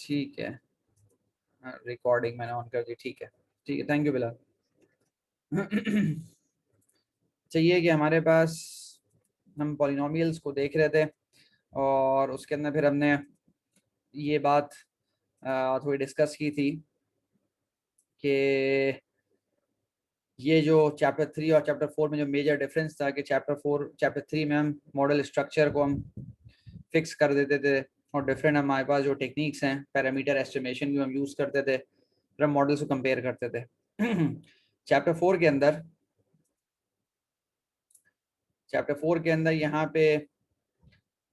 ठीक है, रिकॉर्डिंग मैंने ऑन कर दी। ठीक है, ठीक है, थैंक यू बिलाल। चाहिए कि हमारे पास हम पॉलिनोमियल्स को देख रहे थे और उसके अंदर फिर हमने ये बात थोड़ी डिस्कस की थी कि ये जो चैप्टर 3 और चैप्टर 4 में जो मेजर डिफरेंस था कि चैप्टर 3 में हम मॉडल स्ट्रक्चर को हम फिक्स कर देते थे और डिफरेंट हमारे पास जो टेक्निक्स हैं पैरामीटर एस्टिमेशन की हम यूज़ करते थे, फिर हम मॉडल्स को कंपेयर करते थे। चैप्टर 4 के अंदर यहाँ पे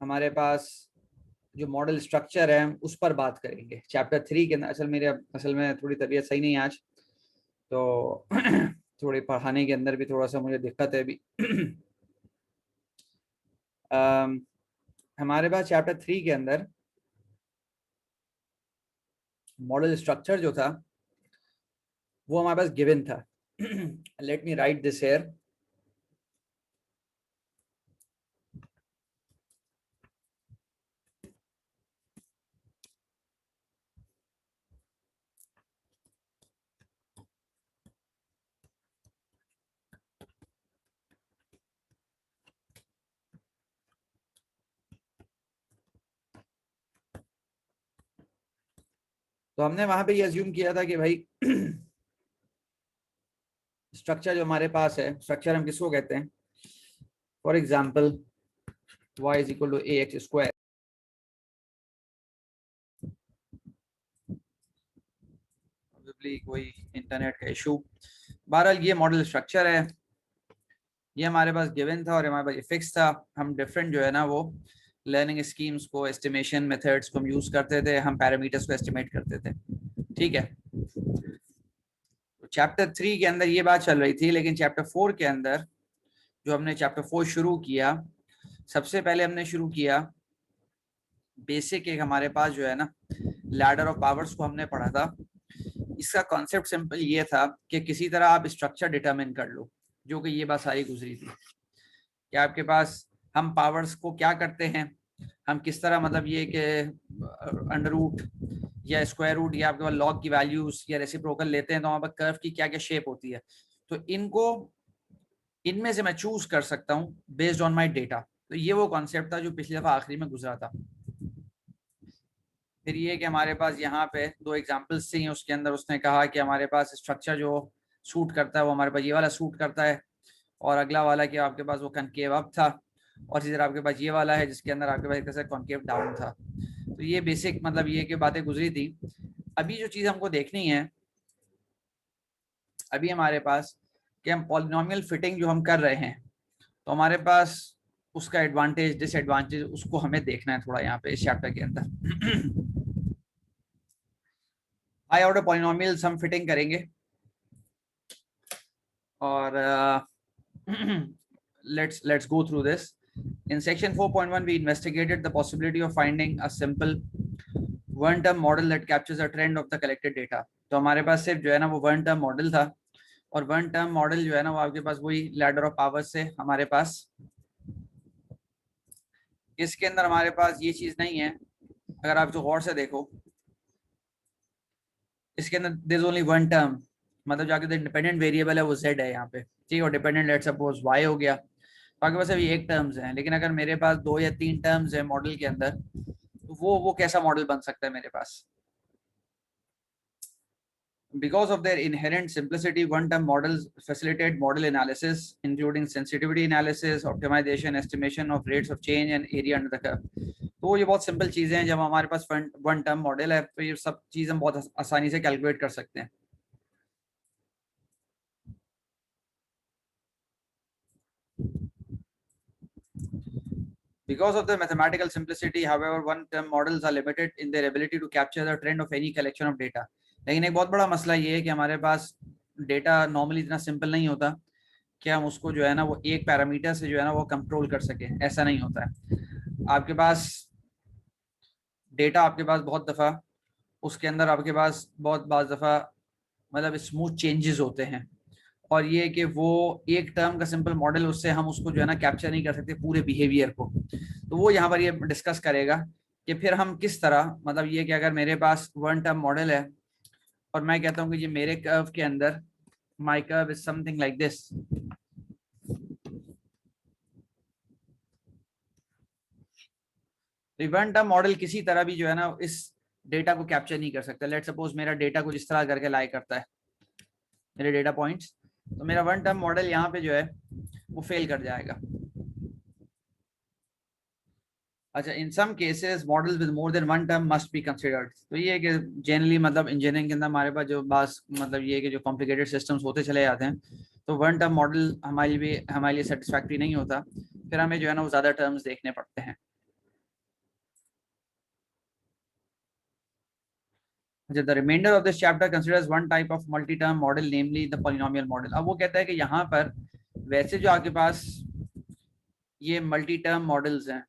हमारे पास जो मॉडल स्ट्रक्चर है उस पर बात करेंगे। चैप्टर 3 के अंदर असल में थोड़ी तबीयत सही नहीं है आज, तो थोड़ी पढ़ाने के अंदर भी थोड़ा सा मुझे दिक्कत है अभी। हमारे पास चैप्टर 3 के अंदर मॉडल स्ट्रक्चर जो था वो हमारे पास गिवन था। Let me right this here. तो हमने वहां पे ये अज्यूम किया था कि भाई स्ट्रक्चर जो हमारे पास है, स्ट्रक्चर हम किसको कहते हैं? For example y is equal to A X square. कोई इंटरनेट का इशू। बहरहाल ये मॉडल स्ट्रक्चर है, ये हमारे पास गिवन था और हमारे पास ये फिक्स था। हम डिफरेंट जो है ना वो लर्निंग स्कीम्स को, एस्टिमेशन मेथड्स को हम यूज करते थे, हम पैरामीटर्स को एस्टिमेट करते थे। ठीक है, चैप्टर 3 के अंदर ये बात चल रही थी, लेकिन चैप्टर 4 के अंदर जो हमने चैप्टर 4 शुरू किया, सबसे पहले हमने शुरू किया बेसिक, एक हमारे पास जो है ना लैडर ऑफ पावर्स को हमने पढ़ा था। इसका कॉन्सेप्ट सिंपल ये था कि किसी तरह आप स्ट्रक्चर डिटरमिन कर लो, जो कि ये बात सारी गुजरी थी कि आपके पास हम पावर्स को क्या करते हैं, हम किस तरह मतलब ये कि अंडर रूट या स्क्वायर रूट या आपके पास लॉग की वैल्यूज या रेसिप्रोकल लेते हैं तो वहां पर कर्व की क्या क्या शेप होती है, तो इनमें से मैं चूज कर सकता हूँ बेस्ड ऑन माय डेटा। तो ये वो कॉन्सेप्ट था जो पिछली दफा आखिरी में गुजरा था। फिर ये कि हमारे पास यहाँ पे दो एग्जांपल्स थी, उसके अंदर उसने कहा कि हमारे पास स्ट्रक्चर जो सूट करता है वो हमारे पास ये वाला सूट करता है, और अगला वाला कि आपके पास वो कनकेव अप था, और इसी तरह आपके पास ये वाला है जिसके अंदर आपके पास एक कॉन्केव डाउन था। तो ये बेसिक मतलब ये कि बातें गुजरी थी। अभी जो चीज़ हमको देखनी है, अभी हमारे पास कि हम पॉलिनोमियल फिटिंग जो हम कर रहे हैं, तो हमारे पास उसका एडवांटेज डिसएडवांटेज उसको हमें देखना है थोड़ा यहाँ पे इस चैप्टर के अंदर। हाई ऑर्डर पॉलिनोमियल्स हम फिटिंग करेंगे और let's go through this. In section 4.1 we investigated the possibility of finding a simple one term model that captures a trend of the collected data. तो हमारे पास सिर्फ जो है ना वो वन टर्म मॉडल था, और वन टर्म मॉडल जो है ना वो आपके पास वही लैडर ऑफ पावर्स से हमारे पास, इसके अंदर हमारे पास ये चीज नहीं है। अगर आप जो गौर से देखो इसके अंदर there is only one term, मतलब जाके जो इंडिपेंडेंट वेरिएबल है वो z है यहाँ पे, ठीक है, और डिपेंडेंट लेट्स सपोज y हो गया। तो आपके पास अभी एक टर्म्स हैं, लेकिन अगर मेरे पास 2 या 3 टर्म्स है मॉडल के अंदर, तो वो कैसा मॉडल बन सकता है मेरे पास? Because of their inherent simplicity, one-term models facilitate model analysis, including sensitivity analysis, optimization, estimation of rates of change and area under the curve. तो ये बहुत सिंपल चीजें हैं। जब हमारे पास वन टर्म मॉडल है तो ये सब चीज हम बहुत आसानी से कैलकुलेट कर सकते हैं। Because of the mathematical simplicity, however, one-term models are limited in their ability to capture the trend of any collection of data. लेकिन एक बहुत बड़ा मसला ये है कि हमारे पास डेटा नॉर्मली इतना सिंपल नहीं होता कि हम उसको जो है ना वो एक पैरामीटर से जो है ना वो कंट्रोल कर सके, ऐसा नहीं होता है। आपके पास डेटा आपके पास बहुत दफ़ा उसके अंदर आपके पास बहुत बाज़ दफ़ा मतलब स्मूथ चेंजेस होते हैं, और ये कि वो एक टर्म का सिंपल मॉडल उससे हम उसको जो है ना कैप्चर नहीं कर सकते पूरे बिहेवियर को। तो वो यहाँ पर ये डिस्कस करेगा कि फिर हम किस तरह, मतलब ये कि अगर मेरे पास वन टर्म मॉडल है और मैं कहता हूँ कि ये मेरे कर्व के अंदर my curve is something like this, तो वन टर्म मॉडल किसी तरह भी जो है ना इस डेटा को कैप्चर नहीं कर सकता। लेट सपोज मेरा डेटा कुछ इस तरह करके लाई करता है, मेरे डेटा पॉइंट्स, तो मेरा वन टर्म मॉडल यहाँ पे जो है वो फेल कर जाएगा। अच्छा, in some cases models with more than one term must be considered. तो ये है कि जनरली मतलब इंजीनियरिंग के अंदर हमारे पास जो बास मतलब ये है कि जो कॉम्प्लिकेटेड सिस्टम्स होते चले जाते हैं, तो वन टर्म मॉडल हमारे लिए सेटिस्फैक्ट्री नहीं होता, फिर हमें जो है ना वो ज़्यादा टर्म्स देखने पड़ते हैं। The reminder of this chapter considers one type of multi term model, namely the polynomial model. अब वो कहता है कि यहाँ पर वैसे जो आपके पास ये मल्टी टर्म मॉडल्स हैं,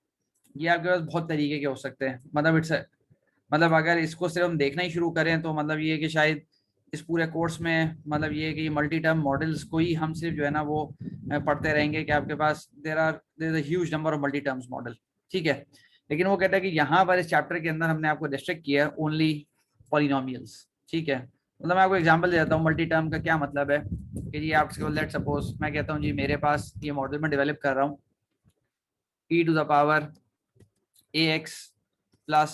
ये आपके पास बहुत तरीके के हो सकते हैं। मतलब इट्स, मतलब अगर इसको सिर्फ हम देखना ही शुरू करें तो मतलब ये है कि शायद इस पूरे कोर्स में मतलब ये है कि मल्टी टर्म मॉडल्स को ही हम सिर्फ जो है ना वो पढ़ते रहेंगे कि आपके पास there is a huge number of multi terms model, ठीक है। लेकिन वो कहता है कि यहाँ पर इस चैप्टर के अंदर हमने आपको रिस्ट्रिक्ट किया है ओनली पॉलिनोमियल्स, ठीक है। मतलब मैं आपको एग्जांपल देता हूँ मल्टी टर्म का क्या मतलब है कि जी आपको लेट सपोज मैं कहता हूँ जी मेरे पास ये मॉडल मैं डेवलप कर रहा हूँ e to the power ax plus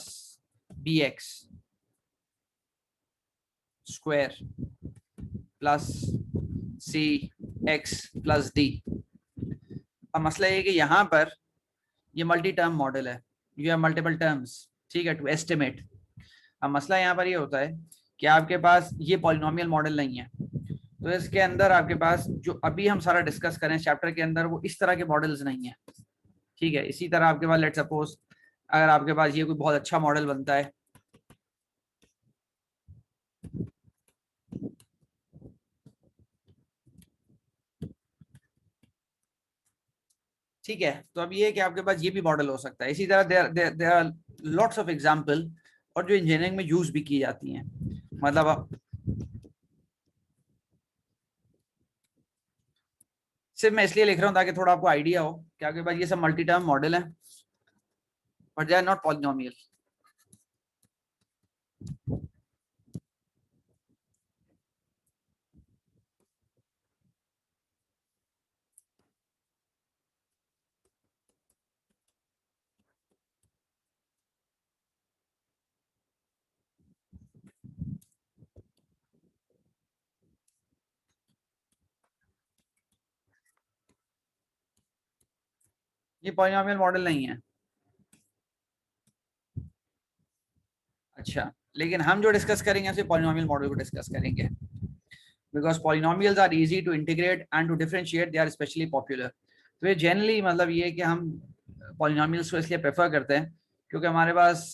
bx square plus C X plus D. अब मसला ये है कि यहाँ पर ये मल्टी टर्म मॉडल है, यू हैव मल्टीपल टर्म्स, ठीक है, टू एस्टिमेट। अब मसला यहाँ पर ये होता है कि आपके पास ये पॉलिनोमियल मॉडल नहीं है, तो इसके अंदर आपके पास जो अभी हम सारा डिस्कस करें चैप्टर के अंदर वो इस तरह के मॉडल्स नहीं है, ठीक है। इसी तरह आपके पास लेट सपोज अगर आपके पास ये कोई बहुत अच्छा मॉडल बनता है, ठीक है, तो अब ये है कि आपके पास ये भी मॉडल हो सकता है। इसी तरह there are lots of example और जो इंजीनियरिंग में यूज भी की जाती हैं। मतलब सिर्फ मैं इसलिए लिख रहा हूँ ताकि थोड़ा आपको आइडिया हो कि आपके पास ये सब मल्टी टर्म मॉडल है but they are not polynomial. ये पॉलिनोमियल मॉडल नहीं है। अच्छा, लेकिन हम जो डिस्कस करेंगे सिर्फ पॉलिनोमियल मॉडल को डिस्कस करेंगे because polynomials are easy to integrate and to differentiate, they are specially popular. तो ये जनरली मतलब ये है कि हम पॉलिनोमियल्स को इसलिए प्रेफर करते हैं क्योंकि हमारे पास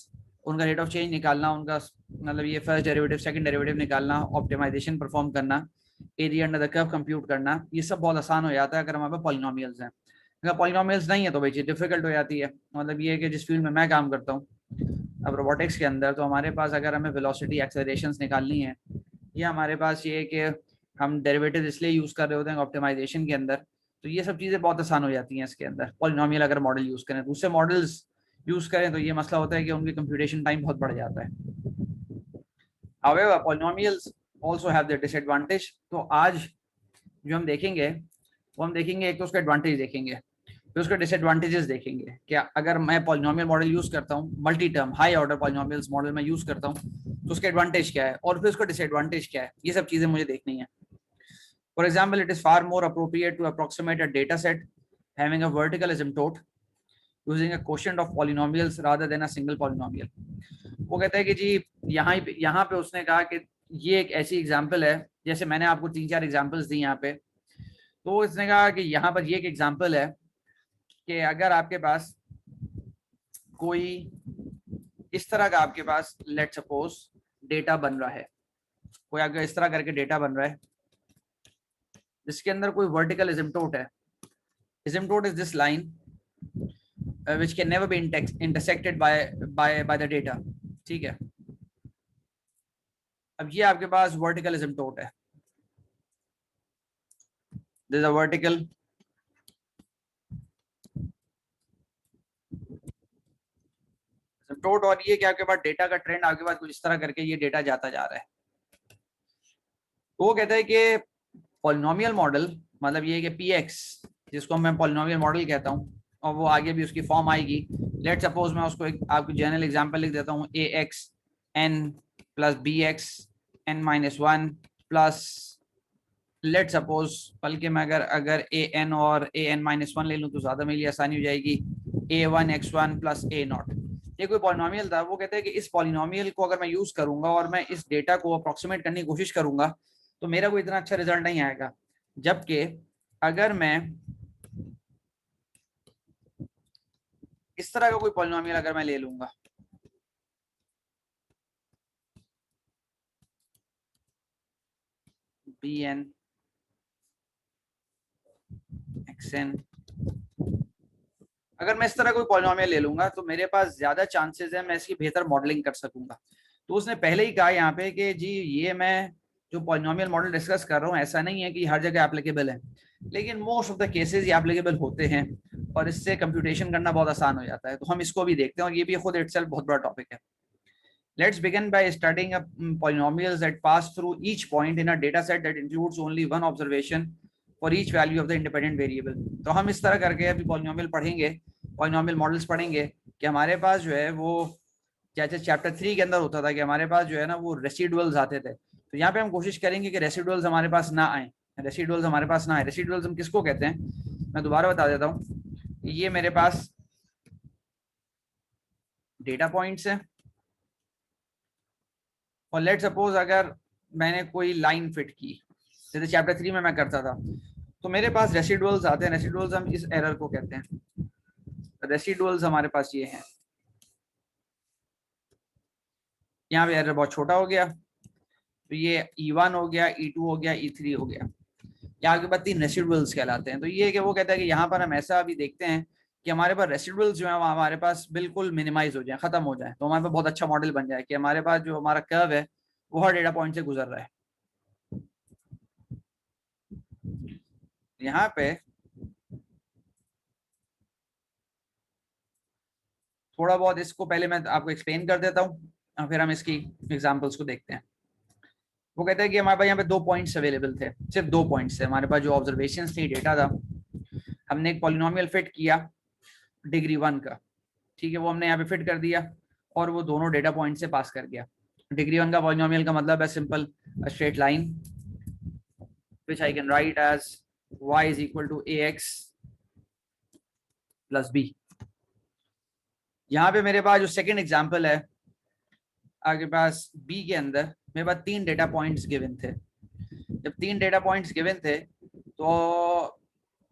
उनका रेट ऑफ चेंज निकालना, उनका मतलब ये फर्स्ट डेरिवेटिव सेकंड डेरिवेटिव निकालना, ऑप्टिमाइजेशन परफॉर्म करना, area under the curve compute करना, ये सब बहुत आसान हो जाता है अगर हमारे पास पॉलिनोमियल्स हैं। अगर पॉलिनोमियल्स नहीं है तो भाई चीज डिफिकल्ट हो जाती है। मतलब ये है कि जिस फील्ड में मैं काम करता हूँ अब रोबोटिक्स के अंदर, तो हमारे पास अगर हमें वेलोसिटी एक्सेलरेशंस निकालनी है या हमारे पास ये है कि हम डेरिवेटिव इसलिए यूज कर रहे होते हैं ऑप्टिमाइजेशन के अंदर, तो ये सब चीजें बहुत आसान हो जाती हैं इसके अंदर। पॉलिनोमियल अगर मॉडल यूज करें, दूसरे मॉडल्स यूज करें तो ये मसला होता है कि उनकी कंप्यूटेशन टाइम बहुत बढ़ जाता है। However polynomials also have their disadvantage. तो आज जो हम देखेंगे वो हम देखेंगे एक तो उसका एडवांटेज देखेंगे, फिर उसके डिसएडवांटेजेस देखेंगे। क्या अगर मैं पॉलिनोमियल मॉडल यूज करता हूँ, multi term high order polynomials model में यूज करता हूँ, तो उसका एडवांटेज क्या है और फिर उसका डिसएडवांटेज क्या है, ये सब चीजें मुझे देखनी है। For example, it is far more appropriate to approximate a data set having a vertical asymptote using a quotient of polynomials rather than a single polynomial. वो कहता है कि जी यहाँ पे उसने कहा कि ये एक ऐसी एग्जांपल है, जैसे मैंने आपको तीन चार एग्जांपल्स दी यहाँ पे, तो इसने कहा कि यहाँ पर ये एक एग्जांपल है कि अगर आपके पास कोई इस तरह का आपके पास लेट सपोज डेटा बन रहा है, कोई अगर इस तरह करके डेटा बन रहा है जिसके अंदर कोई वर्टिकल एसिम्प्टोट है। Asymptote is this line which can never be intersected by the data, ठीक है। अब ये आपके पास वर्टिकल एसिम्प्टोट है, दिस इज अ वर्टिकल टोट और ये कि आपके पास डेटा का ट्रेंड आपके पास कुछ इस तरह करके ये डेटा जाता जा रहा है। तो वो कहता है कि पॉलिनोमियल मॉडल मतलब ये कि पीएक्स जिसको मैं पॉलिनोमियल मॉडल कहता हूँ और वो आगे भी उसकी फॉर्म आएगी। लेट सपोज मैं उसको एक आपको जनरल एग्जांपल लिख देता हूँ, a x n plus b x n minus one plus let suppose, बल्कि मैं अगर ए एन और ए एन माइनस वन ले लूँ तो ज्यादा मेरे लिए आसानी हो जाएगी, a one x one plus a naught. ये कोई पॉलिनोमियल था। वो कहते हैं कि इस पॉलिनोमियल को अगर मैं यूज करूंगा और मैं इस डेटा को अप्रोक्सीमेट करने की कोशिश करूंगा तो मेरा कोई इतना अच्छा रिजल्ट नहीं आएगा, जबकि अगर मैं इस तरह का कोई पॉलिनोमियल अगर मैं ले लूंगा, बी एन एक्स एन, अगर मैं इस तरह कोई पॉलिनोमियल ले लूंगा तो मेरे पास ज्यादा चांसेस है मैं इसकी बेहतर मॉडलिंग कर सकूंगा। तो उसने पहले ही कहा यहाँ पे कि जी ये मैं जो पॉलिनोमियल मॉडल डिस्कस कर रहा हूँ ऐसा नहीं है कि हर जगह एप्लीकेबल है, लेकिन मोस्ट ऑफ द केसेस ये एप्लीकेबल होते हैं और इससे कंप्यूटेशन करना बहुत आसान हो जाता है। तो हम इसको भी देखते हैं और ये भी खुद इटसेल्फ बहुत बड़ा टॉपिक है। Let's begin by studying polynomials that pass through each point in a data set that includes only one observation for each value of the independent variable। तो हम इस तरह करके अभी पॉलिनोमियल पढ़ेंगे, पॉलिनोमियल मॉडल्स पढ़ेंगे कि हमारे पास जो है वो जैसे चैप्टर 3 के अंदर होता था कि हमारे पास जो है ना वो रेसिडुअल्स आते थे। तो यहाँ पे हम कोशिश करेंगे कि रेसिडुअल्स हमारे पास ना आए, रेसिडुअल्स हमारे पास ना आए। रेसिडुअल्स हम किसको कहते हैं मैं दोबारा बता देता हूँ। ये मेरे पास डेटा पॉइंट्स है और लेट सपोज अगर मैंने कोई लाइन फिट की जैसे चैप्टर 3 में मैं करता था तो मेरे पास रेसिडुअल्स आते हैं। रेसिडुअल्स हम इस एरर को कहते हैं। रेसिडुअल्स हमारे पास ये हैं। यहाँ पे एरर बहुत छोटा हो गया तो ये E1 हो गया, E2 हो गया, E3 हो गया। यहाँ के बाद 3 रेसिडुअल्स कहलाते हैं। तो ये कि वो कहता है कि यहाँ पर हम ऐसा अभी देखते हैं कि हमारे पास रेसिडुअल्स जो है वो हमारे पास बिल्कुल मिनिमाइज हो जाए, खत्म हो जाए, तो हमारे पास बहुत अच्छा मॉडल बन जाए कि हमारे पास जो हमारा कर्व है वो हर डेटा पॉइंट से गुजर रहा है। यहाँ पे थोड़ा बहुत इसको पहले मैं आपको एक्सप्लेन कर देता हूँ और फिर हम इसकी एग्जांपल्स को देखते हैं। वो कहते हैं कि हमारे पास यहाँ पे 2 पॉइंट्स अवेलेबल थे, सिर्फ 2 पॉइंट्स थे हमारे पास जो ऑब्जर्वेशंस थी, डेटा था। हमने एक पॉलिनोमियल फिट किया डिग्री 1 का, ठीक है, वो हमने यहाँ पे फिट कर दिया और वो दोनों डेटा पॉइंट से पास कर गया। डिग्री 1 का पॉलिनोमियल का मतलब है simple straight line which I can write as y is equal to ax plus b। यहाँ पे मेरे पास जो सेकंड एग्जांपल है आपके पास b के अंदर मेरे पास 3 डेटा पॉइंट्स गिवन थे। जब 3 डेटा पॉइंट्स गिवन थे तो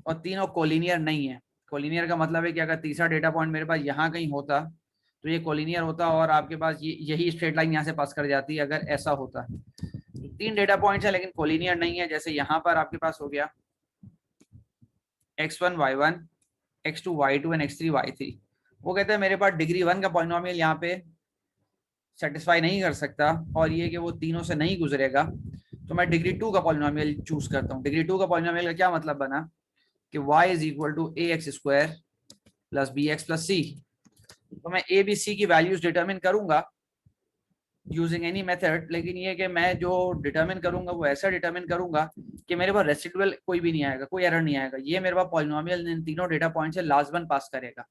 और तीनों कोलिनियर नहीं है। कोलिनियर का मतलब है कि अगर तीसरा डेटा पॉइंट मेरे पास यहाँ कहीं होता तो ये कोलिनियर होता और आपके पास यही स्ट्रेट लाइन यहाँ से पास कर जाती अगर ऐसा होता। तो 3 डेटा पॉइंट्स है लेकिन कोलिनियर नहीं है। जैसे यहाँ पर आपके पास हो गया x1 y1 x2 y2 and x3 y3। वो कहते हैं मेरे पास डिग्री 1 का पॉलिनोमियल यहाँ पे सेटिस्फाई नहीं कर सकता और ये कि वो तीनों से नहीं गुजरेगा, तो मैं डिग्री 2 का पॉलिनोमियल चूज करता हूँ। डिग्री 2 का पॉलिनोमियल का क्या मतलब बना कि y is equal to ax square plus bx plus c। तो मैं a b c की वैल्यूज डिटरमिन करूंगा यूजिंग एनी मेथड, लेकिन ये कि मैं जो डिटरमिन करूंगा वो ऐसा डिटरमिन करूंगा कि मेरे पास रेसिडुअल कोई भी नहीं आएगा, कोई एरर नहीं आएगा। ये मेरे पास पॉलिनोमियल इन तीनों डेटा पॉइंट से लास्ट वन पास करेगा,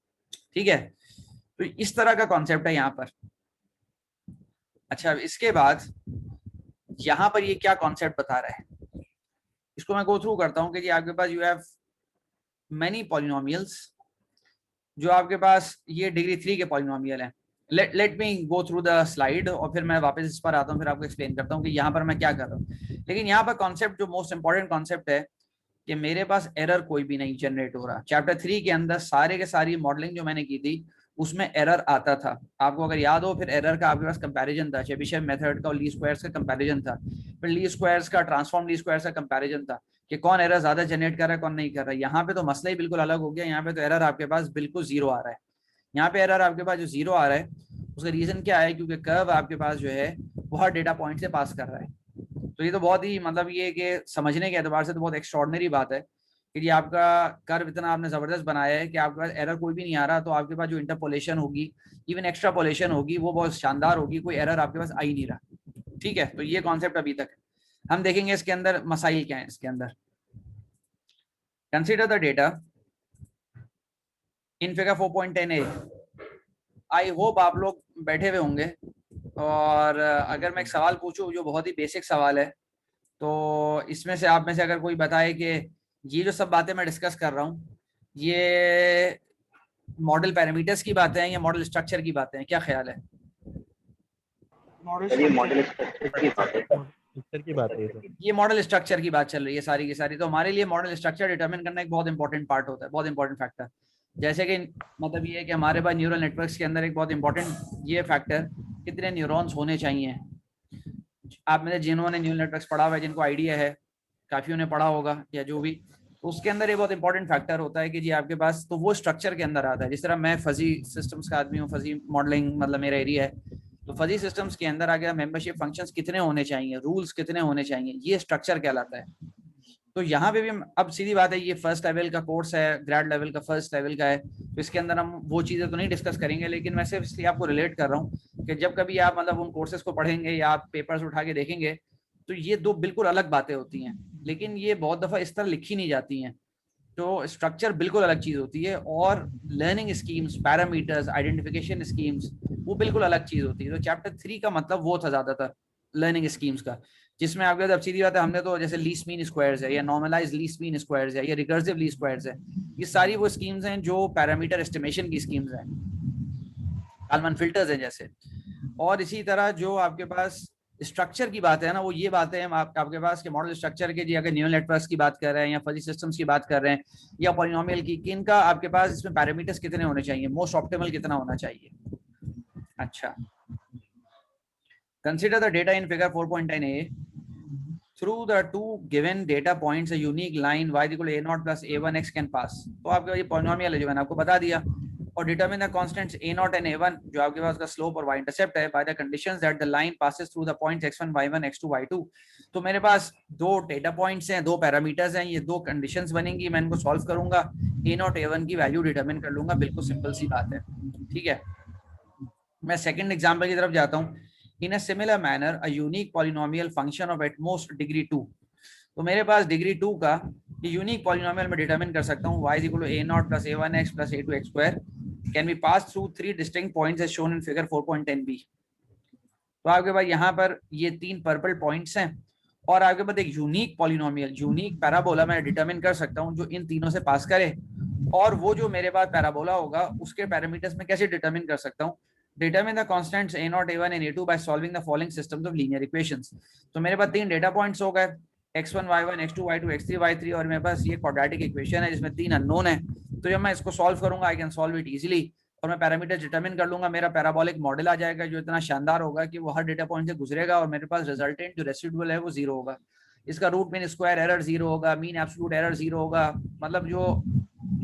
ठीक है। तो इस तरह का कॉन्सेप्ट है यहाँ पर। अच्छा, इसके बाद यहाँ पर ये क्या कॉन्सेप्ट बता रहा है इसको मैं गो थ्रू करता हूँ कि जी आपके पास यू हैव मेनी पॉलिनोमियल्स जो आपके पास ये डिग्री 3 के पॉलिनोमियल हैं। Let me go through the slide और फिर मैं वापस इस पर आता हूँ, फिर आपको एक्सप्लेन करता हूँ कि यहाँ पर मैं क्या कर रहा हूँ। लेकिन यहाँ पर कॉन्सेप्ट जो मोस्ट इंपॉर्टेंट कॉन्सेप्ट है कि मेरे पास एरर कोई भी नहीं जनरेट हो रहा। चैप्टर 3 के अंदर सारे के सारी मॉडलिंग जो मैंने की थी उसमें एरर आता था, आपको अगर याद हो। फिर एरर का आपके पास कंपैरिजन था, चेबीशेव मेथड का और ली स्क्वायर्स का कंपैरिजन था, फिर ली स्क्वायर्स का ट्रांसफॉर्म ली स्क्वायर्स का कंपैरिजन था कि कौन एरर ज्यादा जनरेट कर रहा है कौन नहीं कर रहा है। यहाँ पे तो मसला ही बिल्कुल अलग हो गया। यहाँ पे तो एरर आपके पास बिल्कुल जीरो आ रहा है। यहाँ पे एरर आपके पास जो जीरो आ रहा है उसका रीजन क्या है, क्योंकि कर्व आपके पास जो है वो हर डेटा पॉइंट से पास कर रहा है। तो ये तो बहुत ही मतलब ये कि समझने के एतबार से तो बहुत एक्स्ट्रॉर्डिनरी बात है कि जी आपका कर्व इतना आपने जबरदस्त बनाया है कि आपके पास एरर कोई भी नहीं आ रहा, तो आपके पास जो इंटरपोलेशन होगी, इवन एक्स्ट्रापोलेशन होगी, वो बहुत शानदार होगी, कोई एरर आपके पास आ ही नहीं रहा। ठीक है, तो ये कॉन्सेप्ट अभी तक हम देखेंगे। इसके अंदर मसाइल क्या है। इसके अंदर consider the data in figure 4.10a। I hope आप लोग बैठे हुए होंगे, और अगर मैं एक सवाल पूछूं जो बहुत ही बेसिक सवाल है, तो इसमें से आप में से अगर कोई बताए कि ये जो सब बातें मैं डिस्कस कर रहा हूँ, ये मॉडल पैरामीटर्स की बातें हैं या मॉडल स्ट्रक्चर की बातें हैं, क्या ख्याल है? ये मॉडल स्ट्रक्चर की बात है सर। ये मॉडल स्ट्रक्चर की बात चल रही है सारी की सारी। तो हमारे लिए मॉडल स्ट्रक्चर डिटरमिन करना एक बहुत इंपॉर्टेंट पार्ट होता है, बहुत इंपॉर्टेंट फैक्टर। जैसे कि मतलब ये है कि हमारे पास न्यूरल नेटवर्क्स के अंदर एक बहुत इंपॉर्टेंट ये फैक्टर, कितने न्यूरॉन्स होने चाहिए। आप में से जिन्होंने न्यूरल नेटवर्क्स पढ़ा हुआ है, जिनको आइडिया है, काफियों ने पढ़ा होगा या जो भी, तो उसके अंदर ये बहुत इंपॉर्टेंट फैक्टर होता है कि जी आपके पास तो वो स्ट्रक्चर के अंदर आता है। जिस तरह मैं फजी सिस्टम्स का आदमी हूँ, फजी मॉडलिंग मतलब मेरा एरिया है, तो फजी सिस्टम्स के अंदर आ गया मेंबरशिप फंक्शंस कितने होने चाहिए, रूल्स कितने होने चाहिए, ये स्ट्रक्चर कहलाता है। तो यहाँ पे भी अब सीधी बात है, ये फर्स्ट लेवल का कोर्स है, ग्रेड लेवल का फर्स्ट लेवल का है, तो इसके अंदर हम वो चीजें तो नहीं डिस्कस करेंगे, लेकिन मैं सिर्फ इसलिए आपको रिलेट कर रहा हूँ कि जब कभी आप मतलब उन कोर्सेज को पढ़ेंगे या आप पेपर्स उठा के देखेंगे, तो ये दो बिल्कुल अलग बातें होती हैं, लेकिन ये बहुत दफा इस तरह लिखी नहीं जाती हैं। तो स्ट्रक्चर बिल्कुल अलग चीज होती है, और learning schemes, parameters, identification schemes, वो बिल्कुल अलग चीज होती है। तो चैप्टर 3 का मतलब वो था ज्यादातर लर्निंग स्कीम्स का, जिसमें आपके अब सीधी बात है, हमने तो जैसे लीस्ट मीन स्क्वायर्स है, या नॉर्मलाइज लीस्ट मीन स्क्वायर्स है, या रिकर्सिव लीस्ट स्क्वायर्स है, ये सारी वो स्कीम्स हैं जो पैरामीटर एस्टिमेशन की स्कीम्स हैं, काल्मन फिल्टर्स हैं जैसे। और इसी तरह जो आपके पास स्ट्रक्चर की बात है ना, वो ये बातें हैं आपके पास कि मॉडल स्ट्रक्चर के, जी अगर न्यूरल नेटवर्क्स की बात कर रहे हैं या फजी सिस्टम्स की बात कर रहे हैं या पॉलिनोमियल की, किनका आपके पास इसमें पैरामीटर्स कितने होने चाहिए, मोस्ट ऑप्टिमल कितना होना चाहिए। अच्छा, consider the data in figure 4.10a। Through the two given data points, a unique line y equal to a0 plus a1x can pass। तो आपके ये पॉलिनोमियल है जो मैंने आपको बता दिया, और determine the constants a0 and a1 जो आपके पास का स्लोप और y इंटरसेप्ट है, by the conditions that the line passes through the points x1 y1 x2 y2। तो मेरे पास दो डेटा पॉइंट्स हैं, दो पैरामीटर्स हैं, ये दो कंडीशंस बनेंगी, मैं इनको सॉल्व करूंगा, a0 a1 की वैल्यू डिटरमिन कर लूंगा, बिल्कुल सिंपल सी बात है। ठीक है, मैं सेकंड एग्जांपल की तरफ जाता हूं। In a similar manner a unique polynomial function of at most degree 2। तो मेरे पास डिग्री 2 का ये यूनिक पॉलिनोमियल में डिटरमिन कर सकता हूँ, y equal to a0 plus a1x plus a2x square can be pass through 3 distinct points as shown in figure 4.10b। तो आपके पास यहाँ पर ये 3 पर्पल पॉइंट्स हैं, और आपके पास एक यूनिक पॉलिनोमियल, यूनिक पैराबोला मैं डिटरमिन कर सकता हूँ जो इन तीनों से पास करे, और वो जो मेरे पास पैराबोला होगा उसके पैरामीटर्स में कैसे डिटरमिन कर सकता हूँ, determine the constants a0 a1 and a2 by solving the following systems of linear equations. तो मेरे पास 3 डेटा पॉइंट्स हो गए, x1 y1 x2 y2 x3 y3, और मेरे पास ये क्वाड्रेटिक इक्वेशन है जिसमें 3 अननोन है। तो जब मैं इसको सॉल्व करूंगा, I can solve it easily, और मैं पैरामीटर डिटरमिन कर लूंगा, मेरा पैराबोलिक मॉडल आ जाएगा जो इतना शानदार होगा कि वो हर डेटा पॉइंट से गुजरेगा, और मेरे पास रिजल्टेंट जो रेसिडुअल है वो 0 होगा। इसका रूट मीन स्क्वायर एरर 0 होगा, मीन एब्सोल्यूट एरर 0 होगा। मतलब जो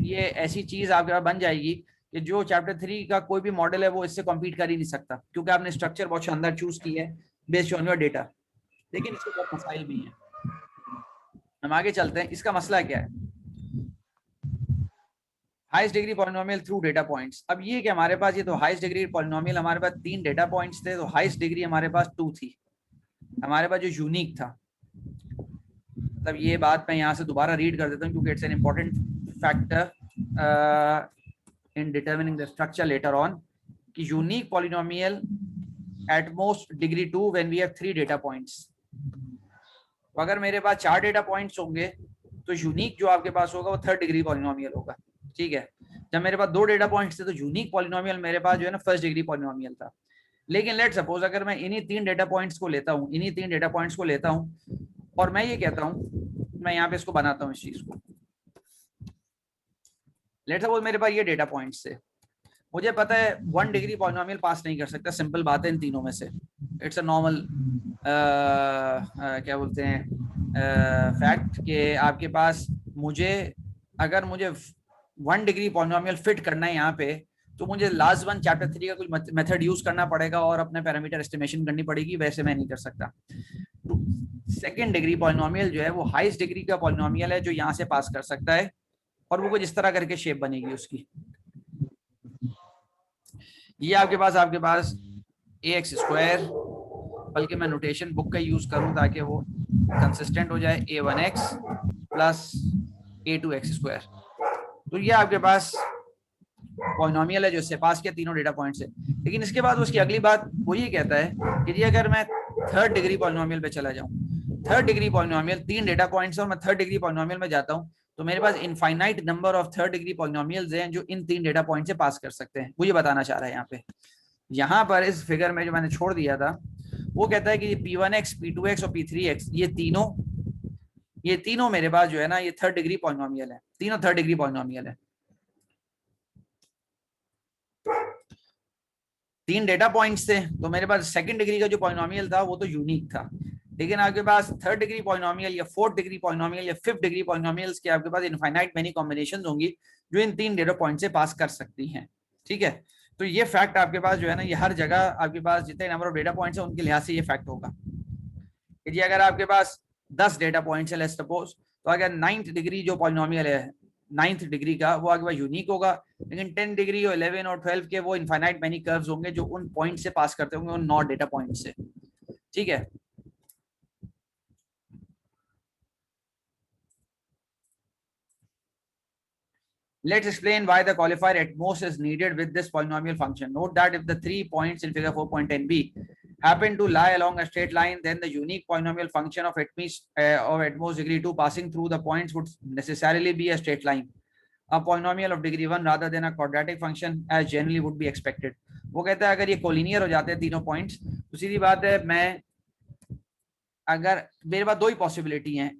ये ऐसी चीज आपके पास बन जाएगी कि जो चैप्टर 3 का कोई भी मॉडल है वो इससे कॉम्पीट कर ही नहीं सकता, क्योंकि आपने स्ट्रक्चर बहुत शानदार चूज की है बेस्ड ऑन योर डेटा। लेकिन इसके बहुत मसाइल भी हैं, हम आगे चलते हैं। इसका मसला क्या है? Highest degree polynomial through data points. अब ये कि हमारे पास ये तो हाईएस्ट डिग्री पॉलिनोमियल, हमारे पास 3 डेटा पॉइंट्स थे, तो हाईएस्ट डिग्री हमारे पास 2 थी, हमारे पास जो यूनिक था। मतलब ये बात मैं यहाँ से दोबारा रीड कर देता हूँ क्योंकि it's an important factor in determining the structure later on, कि unique polynomial at most degree 2 when we have 3 data points। तो अगर मेरे पास 4 डेटा पॉइंट्स होंगे तो यूनिक जो आपके पास होगा वो 3rd डिग्री पॉलिनोमियल होगा। ठीक है, जब मेरे पास 2 डेटा पॉइंट्स थे तो यूनिक पॉलिनोमियल मेरे पास जो है ना 1st डिग्री पॉलिनोमियल था। लेकिन लेट सपोज अगर मैं इन्हीं 3 डेटा पॉइंट्स को लेता हूँ, इन्हीं 3 डेटा पॉइंट्स को लेता हूँ, और मैं ये कहता हूँ, मैं यहाँ पे इसको बनाता हूँ इस चीज को। लेट सपोज मेरे पास ये डेटा पॉइंट्स थे, मुझे पता है 1 डिग्री पॉलिनोमियल पास नहीं कर सकता, सिंपल बात है इन तीनों में से, इट्स अ नॉर्मल क्या बोलते हैं फैक्ट कि आपके पास अगर मुझे 1 डिग्री पॉलिनोमियल फिट करना है यहाँ पे, तो मुझे लास्ट वन चैप्टर 3 का कुछ मेथड यूज करना पड़ेगा और अपने पैरामीटर एस्टिमेशन करनी पड़ेगी, वैसे मैं नहीं कर सकता। सेकेंड डिग्री पॉलिनोमियल जो है वो हाईएस्ट डिग्री का पॉलिनोमियल है जो यहाँ से पास कर सकता है, और वो कुछ इस तरह करके शेप बनेगी उसकी। ये आपके पास ax स्क्वायर, बल्कि मैं नोटेशन बुक का यूज करूं ताकि वो कंसिस्टेंट हो जाए, a1x प्लस a2x स्क्वायर। तो ये आपके पास पॉलिनोमियल है जो इससे पास किया तीनों डेटा पॉइंट से। लेकिन इसके बाद उसकी अगली बात वो ये कहता है कि जी अगर मैं थर्ड डिग्री पॉलिनोमियल पे चला जाऊं, third degree polynomial 3 data points और मैं थर्ड डिग्री पॉलिनोमियल में जाता हूं, तो मेरे पास infinite number of third degree polynomials हैं जो इन 3 डेटा पॉइंट से पास कर सकते हैं। वो ये बताना चाह रहा है यहाँ पे। यहाँ पर इस फिगर में जो मैंने छोड़ दिया था वो कहता है कि P1x, P2x और P3x ये तीनों मेरे पास जो है ना ये थर्ड डिग्री पॉलिनोमियल है, तीनों थर्ड डिग्री पॉलिनोमियल है। 3 डेटा पॉइंट्स थे तो मेरे पास सेकंड डिग्री का जो पॉलिनोमियल था वो तो यूनिक था, लेकिन आपके पास थर्ड डिग्री पॉलिनोमियल या फोर्थ डिग्री पॉलिनोमियल या फिफ्थ डिग्री पॉलिनोमियल्स के आपके पास इनफाइनाइट मेनी कॉम्बिनेशंस होंगी जो इन 3 डेटा पॉइंट से पास कर सकती हैं। ठीक है, तो ये फैक्ट आपके पास जो है ना ये हर जगह आपके पास जितने नंबर ऑफ डेटा पॉइंट्स है उनके लिहाज से ये फैक्ट होगा कि अगर आपके पास 10 डेटा पॉइंट्स है लेट्स सपोज, तो अगर 9th डिग्री जो पॉलिनोमियल है 9th डिग्री का वो आपके पास यूनिक होगा, लेकिन 10 डिग्री और 11 और 12 के वो इनफाइनाइट मेनी कर्व्स होंगे जो उन पॉइंट से पास करते होंगे उन 9 डेटा पॉइंट से। ठीक है, let's explain why the qualifier at most is needed with this polynomial function. Note that if the 3 points in figure 4.10b happen to lie along a straight line, then the unique polynomial function of at most degree 2 passing through the points would necessarily be a straight line, a polynomial of degree 1 rather than a quadratic function as generally would be expected. वो कहता है अगर ये collinear हो जाते हैं तीनों points तो सीधी बात है मैं अगर मेरे पास दो ही पॉसिबिलिटी हैं,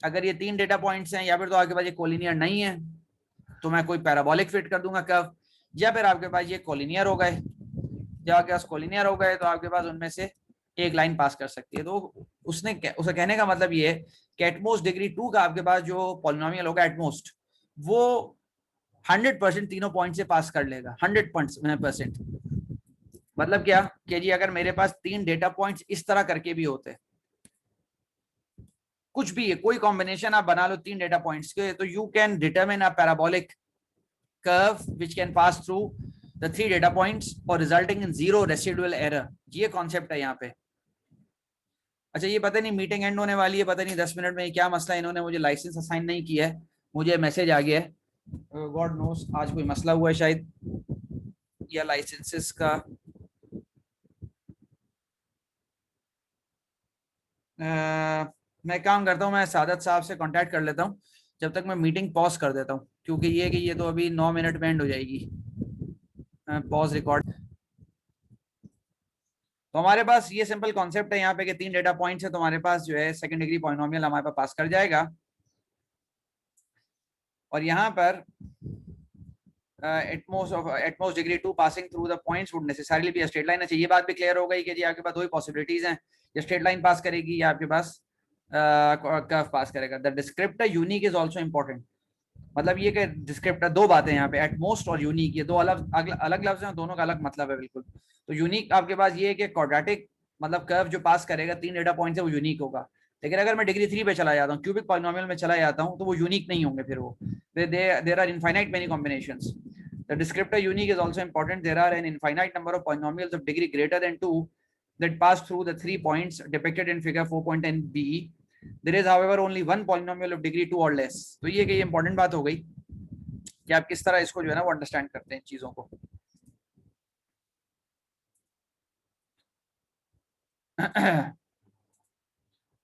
अगर ये 3 डेटा पॉइंट्स हैं या फिर तो आपके पास ये कोलिनियर नहीं है तो मैं कोई पैराबोलिक फिट कर दूंगा कर्व, या फिर आपके पास ये कोलिनियर हो गए, जब आपके पास कोलिनियर हो गए तो आपके पास उनमें से एक लाइन पास कर सकती है। तो उसे कहने का मतलब ये है कि एटमोस्ट डिग्री 2 का आपके पास जो पॉलिनोमियल होगा एटमोस्ट वो 100% तीनों पॉइंट से पास कर लेगा, 100%। मतलब क्या कि जी अगर मेरे पास 3 डेटा पॉइंट्स इस तरह करके भी होते, कुछ भी है कोई कॉम्बिनेशन आप बना लो 3 डेटा पॉइंट्स के, तो you can determine a parabolic curve which can pass through the 3 data points और रिजल्टिंग इन 0 रेसिडुअल एरर। ये कॉन्सेप्ट है यहाँ पे। अच्छा ये पता नहीं मीटिंग एंड होने वाली है, पता नहीं 10 मिनट में क्या मसला है, इन्होंने मुझे लाइसेंस असाइन नहीं किया है, मुझे मैसेज आ गया है, गॉड नोस आज कोई मसला हुआ है शायद या लाइसेंसेस का। मैं काम करता हूँ, मैं सादत साहब से कांटेक्ट कर लेता हूँ, जब तक मैं मीटिंग पॉज कर देता हूँ, क्योंकि ये कि ये तो अभी 9 मिनट में एंड हो जाएगी। Pause record. तो हमारे पास ये सिंपल कॉन्सेप्ट है यहाँ पे कि 3 डेटा पॉइंट्स है तो हमारे पास जो है सेकंड डिग्री पॉलिनोमियल हमारे पास कर जाएगा। और यहाँ पर at most degree 2 passing through the points would necessarily be a straight line. अच्छा ये बात भी क्लियर हो गई कि जी आपके पास दो ही पॉसिबिलिटीज हैं, या स्ट्रेट लाइन पास करेगी या आपके पास कर्व पास करेगा। The descriptor unique is also important. मतलब ये कि डिस्क्रिप्टर दो बातें यहाँ पे, एटमोस्ट और यूनिक, ये दो अलग लफ्ज हैं, दोनों का अलग मतलब है बिल्कुल। तो यूनिक आपके पास ये है कि क्वाड्रेटिक मतलब कर्व जो पास करेगा 3 डेटा पॉइंट से वो यूनिक होगा, लेकिन अगर मैं डिग्री 3 पे चला जाता हूँ, क्यूबिक पॉलिनोमियल में चला जाता हूँ, तो वो यूनिक नहीं होंगे, फिर वो there are infinite many combinations. The descriptor unique is also important. There are an infinite number of polynomials of degree greater than 2 that pass through the 3 points depicted in figure 4.10b. There is however only one polynomial of degree 2 or less. तो ये कि important बात हो गई कि आप किस तरह इसको जो है ना वो अंडरस्टैंड करते हैं चीजों को।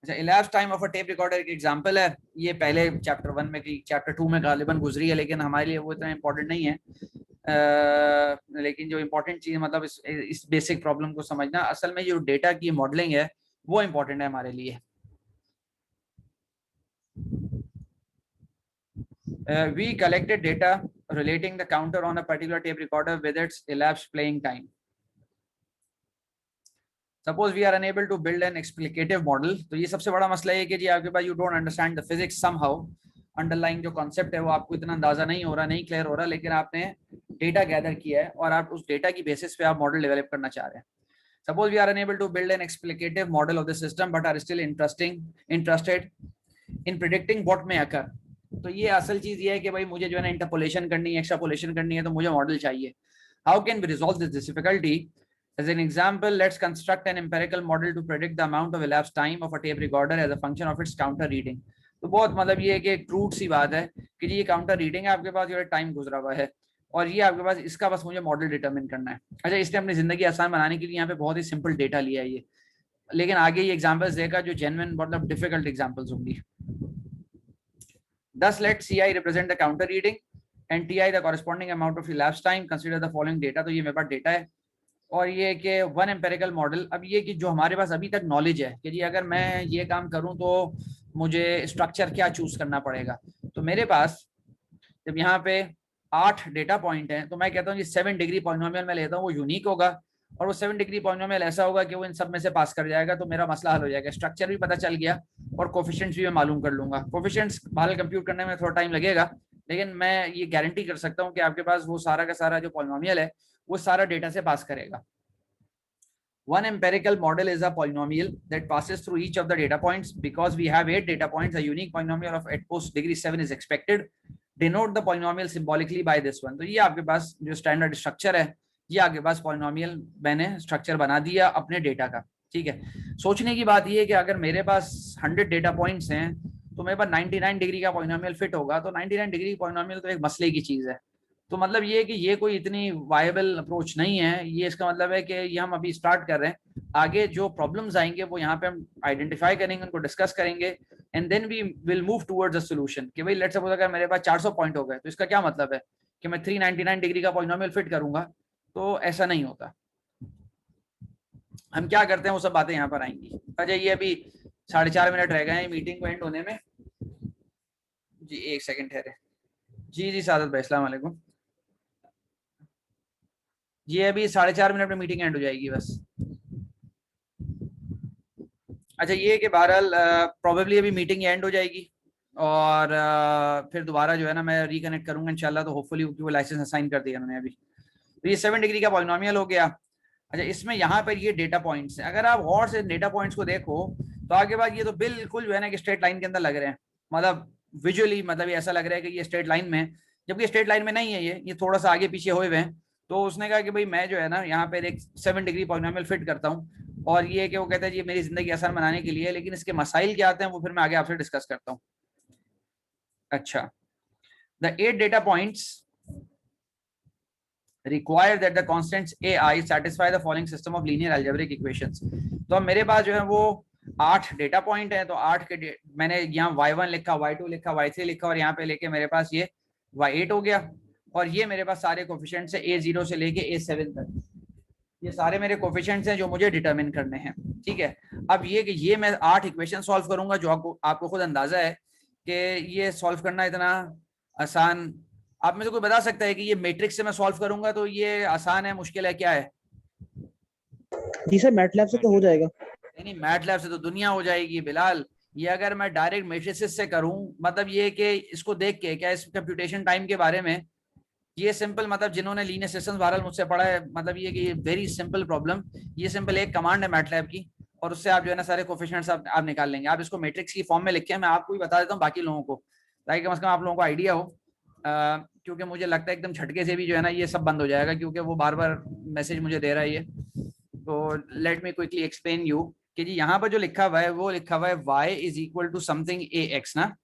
अच्छा elapsed time of a tape recorder एक एग्जांपल है, ये पहले चैप्टर 1 में की चैप्टर 2 में गालिबन गुजरी है, लेकिन हमारे लिए वो इतना इंपॉर्टेंट नहीं है। लेकिन जो इंपॉर्टेंट चीज मतलब इस बेसिक प्रॉब्लम को समझना, असल में जो डेटा की मॉडलिंग है वो इंपॉर्टेंट है हमारे लिए। We collected data relating the counter on a particular tape recorder with its elapsed playing time. Suppose we are unable to build an explicative model. तो ये सबसे बड़ा मसला है कि जी आपके पास you don't understand the physics somehow. Underline जो concept है वो आपको इतना अंदाजा नहीं हो रहा, नहीं क्लियर हो रहा, लेकिन आपने डेटा गैदर किया है और आप उस डेटा की बेसिस पे आप मॉडल डेवलप करना चाह रहे हैं। Suppose we are unable to build an explicative model of the system but are still interested in predicting what may occur. तो ये असल चीज ये है कि भाई मुझे जो है ना इंटरपोलेशन करनी है, एक्सट्रापोलेशन करनी है, तो मुझे मॉडल चाहिए. How can we resolve this difficulty? As an example, let's construct an empirical model to predict the amount of elapsed time of a tape recorder as a function of its counter reading. तो बहुत मतलब ये है कि एक crude सी बात है कि ये काउंटर रीडिंग है आपके पास, जो टाइम गुजरा हुआ है और ये आपके पास, इसका बस मुझे मॉडल डिटरमिन करना है. अच्छा, इसने अपनी जिंदगी आसान बनाने के लिए यहाँ पे बहुत ही सिंपल डेटा लिया है ये, लेकिन आगे ये एग्जांपल्स देगा जो जेन्युइन मतलब डिफिकल्ट एग्जांपल्स होंगी. Thus let Ci represent the counter reading and Ti the corresponding amount of elapsed time. Consider the following data. तो ये मेरे पास डेटा है और ये कि वन एम्पेरिकल मॉडल. अब ये कि जो हमारे पास अभी तक नॉलेज है कि जी अगर मैं ये काम करूं तो मुझे स्ट्रक्चर क्या चूज करना पड़ेगा. तो मेरे पास जब यहाँ पे 8 डेटा पॉइंट हैं तो मैं कहता हूँ 7 डिग्री पॉलिनोमियल मैं लेता हूँ, वो यूनिक होगा और वो 7 डिग्री पॉलिनोमियल ऐसा होगा कि वो इन सब में से पास कर जाएगा. तो मेरा मसला हल हो जाएगा, स्ट्रक्चर भी पता चल गया और कोफिशिएंट्स भी मैं मालूम कर लूंगा. कोफिशिएंट्स बाहर कंप्यूट करने में थोड़ा टाइम लगेगा, लेकिन मैं ये गारंटी कर सकता हूँ कि आपके पास वो सारा का सारा जो पॉलिनोमियल है वो सारा डेटा से पास करेगा. One empirical model is a polynomial that passes through each of the data points. Because we have 8 data points, a unique polynomial of at most degree 7 is expected. Denote the polynomial symbolically by this one. तो ये आपके पास जो standard structure है, ये आपके पास polynomial मैंने structure बना दिया अपने डेटा का. ठीक है, सोचने की बात ये है कि अगर मेरे पास 100 डेटा पॉइंट्स हैं तो मेरे पास 99 डिग्री का पॉलिनोमियल फिट होगा. तो 99 डिग्री पॉलिनोमियल तो एक मसले की चीज है. तो मतलब ये है कि ये कोई इतनी वायबल अप्रोच नहीं है. ये इसका मतलब है कि ये हम अभी स्टार्ट कर रहे हैं, आगे जो प्रॉब्लम्स आएंगे वो यहाँ पे हम आइडेंटिफाई करेंगे, उनको डिस्कस करेंगे and then we will move towards a solution. कि भाई लेट्स सपोज अगर मेरे पास 400 पॉइंट हो गए तो इसका क्या मतलब है कि मैं 399 डिग्री का पॉलिनोमियल फिट करूंगा. तो ऐसा नहीं होता. हम क्या करते हैं वो सब बातें यहाँ पर आएंगी. अच्छा, ये अभी 4.5 मिनट रह गए हैं मीटिंग को एंड होने में. जी एक सेकंड ठहरे. जी सादत भाई अस्सलाम वालेकुम. ये अभी 4.5 मिनट में मीटिंग एंड हो जाएगी बस. अच्छा, ये कि बहरहाल प्रोबेबली अभी मीटिंग एंड हो जाएगी और फिर दोबारा जो है ना मैं रिकनेक्ट करूंगा इंशाल्लाह. तो होपफुली वो लाइसेंस असाइन कर दिया उन्होंने अभी. तो ये 7 डिग्री का पॉलिनोमियल हो गया. अच्छा, इसमें यहाँ पर ये डेटा पॉइंट्स हैं. अगर आप और से डेटा पॉइंट्स को देखो तो आगे बाद ये तो बिल्कुल जो है ना कि स्ट्रेट लाइन के अंदर लग रहे हैं. मतलब विजुअली मतलब ये ऐसा लग रहा है कि ये स्ट्रेट लाइन में, जबकि स्ट्रेट लाइन में नहीं है, ये थोड़ा सा आगे पीछे हुए हुए हैं. तो उसने कहा कि भाई मैं जो है ना यहाँ पर एक 7 डिग्री पॉलिनोमियल फिट करता हूँ और ये कि वो कहता है ये मेरी जिंदगी आसान बनाने के लिए, लेकिन इसके मसाइल क्या आते हैं वो फिर मैं आगे आपसे डिस्कस करता हूँ. अच्छा, the 8 data points require that the constants ai satisfy the following system of linear algebraic equations. तो अब मेरे पास जो है वो 8 डेटा पॉइंट है. तो 8 के मैंने यहाँ y1 लिखा, y2 लिखा, y3 लिखा और यहाँ पे लेके मेरे पास ये y8 हो गया. और ये मेरे पास सारे कोफिशिएंट्स है a0 से लेके a7 तक. ये सारे मेरे कोफिशिएंट्स हैं जो मुझे डिटरमिन करने हैं. ठीक है, अब ये कि ये मैं 8 इक्वेशन सॉल्व करूंगा जो आपको खुद अंदाजा है कि ये सॉल्व करना इतना आसान. आप में से कोई बता सकता है कि ये मैट्रिक्स से मैं सॉल्व करूंगा तो ये आसान है, मुश्किल है, क्या है? जी सर, मैटलैब से तो हो जाएगा. नहीं, मैटलैब से तो दुनिया हो जाएगी बिलाल. ये अगर मैं डायरेक्ट मैट्रिसेस से करूं, मतलब ये कि इसको देख के क्या इस कंप्यूटेशन टाइम के बारे में ये सिंपल, मतलब जिन्होंने लीनियर सिस्टम्स बहरहाल मुझसे पढ़ा है, मतलब ये कि वेरी सिंपल प्रॉब्लम. ये सिंपल एक कमांड है मैटलैब की और उससे आप जो है ना सारे कोफिशिएंट्स आप निकाल लेंगे. आप इसको मैट्रिक्स की फॉर्म में लिखे, मैं आपको भी बता देता हूँ बाकी लोगों को, ताकि कम से कम आप लोगों को आइडिया हो. क्योंकि मुझे लगता है एकदम झटके से भी जो है ना ये सब बंद हो जाएगा, क्योंकि वो बार बार मैसेज मुझे दे रहा है ये. तो let me quickly explain you कि जी यहाँ पर जो लिखा हुआ है वो लिखा हुआ है y is equal to something ax ना,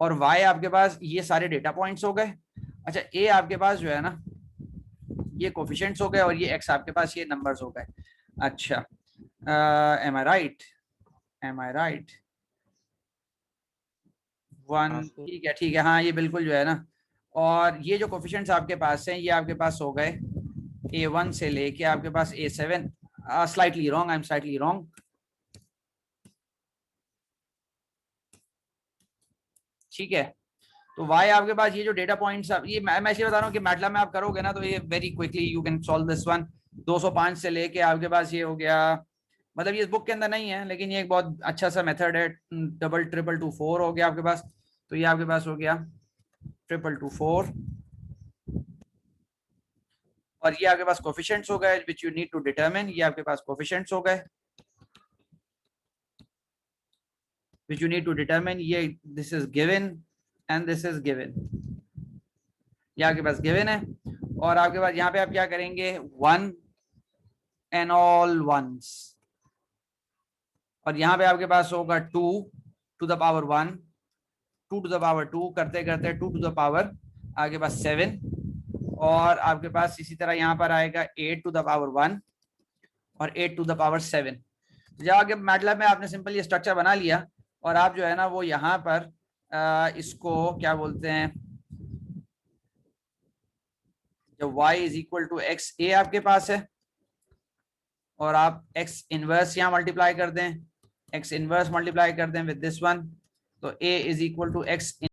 और y आपके पास ये सारे डेटा पॉइंट्स हो गए. अच्छा, a आपके पास जो है ना ये कोफिशिएंट्स हो गए और ये x आपके पास ये नंबर्स हो गए. अच्छा, एम आई राइट? वन, ठीक है हाँ, ये बिल्कुल जो है ना. और ये जो कोफिशिएंट्स आपके पास हैं ये आपके पास हो गए a1 से लेके आपके पास a7. Slightly wrong, I am slightly wrong. ठीक है, तो y आपके पास ये जो डेटा पॉइंट्स, ये मैं इसलिए बता रहा हूँ कि मैटलैब में आप करोगे ना तो ये very quickly you can solve this one. 205 से लेके आपके पास ये हो गया, मतलब ये इस बुक के अंदर नहीं है लेकिन ये एक बहुत अच्छा सा मेथड है. 22224 हो गया आपके पास. तो ये आपके पास हो गया 22224 और ये आपके पास कोफिशिएंट्स हो गए which you need to determine, ये आपके पास कोफिशिएंट्स हो गए which you need to determine, ये this is given and this is given, ये आपके पास गिवन है। और आपके पास यहाँ पे आप क्या करेंगे, 1 एंड ऑल वंस, और यहाँ पे आपके पास होगा 2 to the power 1, 2 to the power 2 करते करते 2 टू द पावर आपके पास 7, और आपके पास इसी तरह यहाँ पर आएगा 8 टू द पावर 1 और 8 टू द पावर 7। जब आगे मैटलैब में आपने सिंपल ये स्ट्रक्चर बना लिया और आप जो है ना वो यहाँ पर इसको क्या बोलते हैं, जब y is equal to x a आपके पास है और आप x इनवर्स यहाँ मल्टीप्लाई कर दें, x इनवर्स मल्टीप्लाई कर दें विद दिस वन, तो a is equal to x